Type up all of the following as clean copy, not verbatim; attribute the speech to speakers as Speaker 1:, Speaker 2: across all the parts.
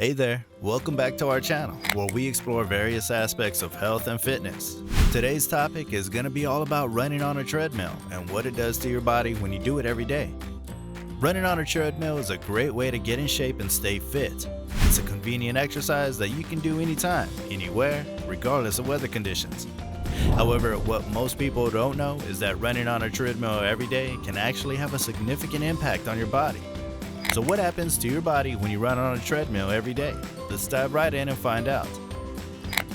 Speaker 1: Hey there, welcome back to our channel where we explore various aspects of health and fitness. Today's topic is going to be all about running on a treadmill and what it does to your body when you do it every day. Running on a treadmill is a great way to get in shape and stay fit. It's a convenient exercise that you can do anytime, anywhere, regardless of weather conditions. However, what most people don't know is that running on a treadmill every day can actually have a significant impact on your body. So what happens to your body when you run on a treadmill every day? Let's dive right in and find out.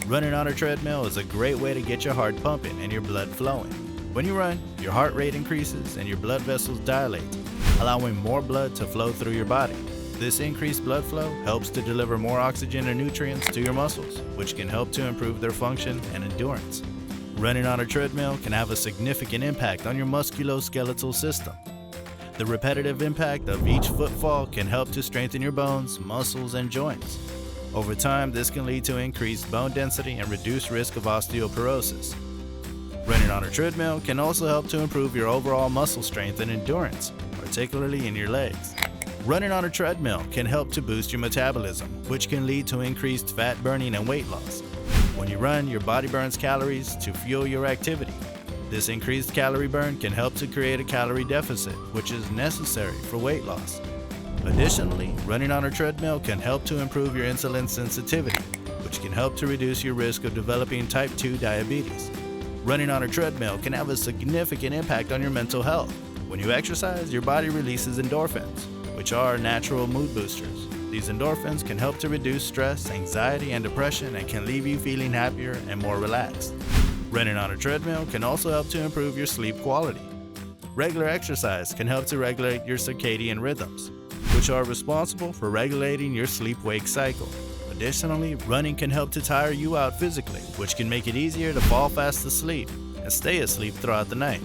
Speaker 1: Running on a treadmill is a great way to get your heart pumping and your blood flowing. When you run, your heart rate increases and your blood vessels dilate, allowing more blood to flow through your body. This increased blood flow helps to deliver more oxygen and nutrients to your muscles, which can help to improve their function and endurance. Running on a treadmill can have a significant impact on your musculoskeletal system. The repetitive impact of each footfall can help to strengthen your bones, muscles, and joints. Over time, this can lead to increased bone density and reduced risk of osteoporosis. Running on a treadmill can also help to improve your overall muscle strength and endurance, particularly in your legs. Running on a treadmill can help to boost your metabolism, which can lead to increased fat burning and weight loss. When you run, your body burns calories to fuel your activity. This increased calorie burn can help to create a calorie deficit, which is necessary for weight loss. Additionally, running on a treadmill can help to improve your insulin sensitivity, which can help to reduce your risk of developing type 2 diabetes. Running on a treadmill can have a significant impact on your mental health. When you exercise, your body releases endorphins, which are natural mood boosters. These endorphins can help to reduce stress, anxiety, and depression and can leave you feeling happier and more relaxed. Running on a treadmill can also help to improve your sleep quality. Regular exercise can help to regulate your circadian rhythms, which are responsible for regulating your sleep-wake cycle. Additionally, running can help to tire you out physically, which can make it easier to fall fast asleep and stay asleep throughout the night.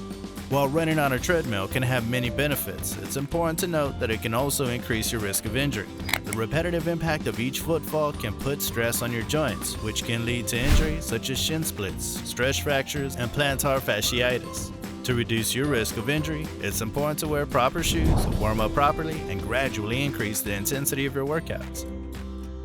Speaker 1: While running on a treadmill can have many benefits, it's important to note that it can also increase your risk of injury. The repetitive impact of each footfall can put stress on your joints, which can lead to injuries such as shin splints, stress fractures, and plantar fasciitis. To reduce your risk of injury, it's important to wear proper shoes, warm up properly, and gradually increase the intensity of your workouts.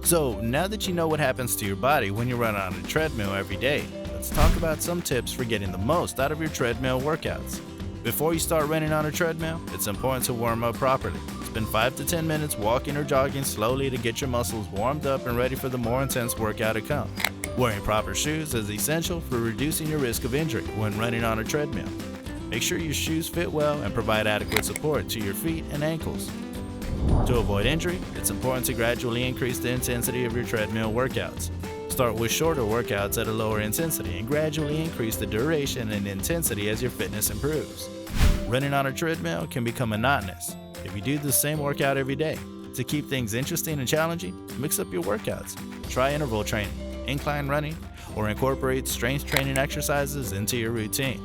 Speaker 1: So, now that you know what happens to your body when you run on a treadmill every day, let's talk about some tips for getting the most out of your treadmill workouts. Before you start running on a treadmill, it's important to warm up properly. Spend 5 to 10 minutes walking or jogging slowly to get your muscles warmed up and ready for the more intense workout to come. Wearing proper shoes is essential for reducing your risk of injury when running on a treadmill. Make sure your shoes fit well and provide adequate support to your feet and ankles. To avoid injury, it's important to gradually increase the intensity of your treadmill workouts. Start with shorter workouts at a lower intensity and gradually increase the duration and intensity as your fitness improves. Running on a treadmill can become monotonous if you do the same workout every day. To keep things interesting and challenging, mix up your workouts. Try interval training, incline running, or incorporate strength training exercises into your routine.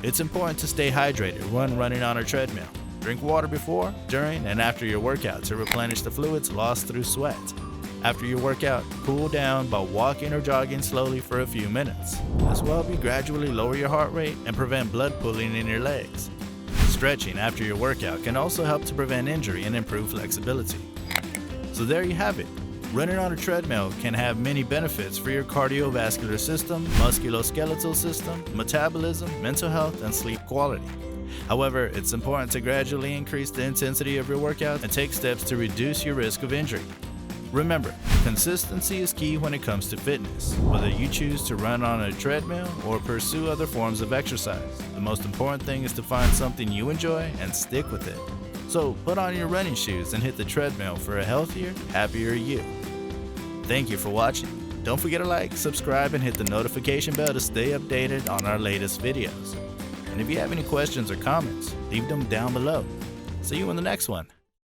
Speaker 1: It's important to stay hydrated when running on a treadmill. Drink water before, during, and after your workout to replenish the fluids lost through sweat. After your workout, cool down by walking or jogging slowly for a few minutes. This will help you gradually lower your heart rate and prevent blood pooling in your legs. Stretching after your workout can also help to prevent injury and improve flexibility. So there you have it. Running on a treadmill can have many benefits for your cardiovascular system, musculoskeletal system, metabolism, mental health, and sleep quality. However, it's important to gradually increase the intensity of your workout and take steps to reduce your risk of injury. Remember, consistency is key when it comes to fitness. Whether you choose to run on a treadmill or pursue other forms of exercise, the most important thing is to find something you enjoy and stick with it. So put on your running shoes and hit the treadmill for a healthier, happier you. Thank you for watching. Don't forget to like, subscribe, and hit the notification bell to stay updated on our latest videos. And if you have any questions or comments, leave them down below. See you in the next one.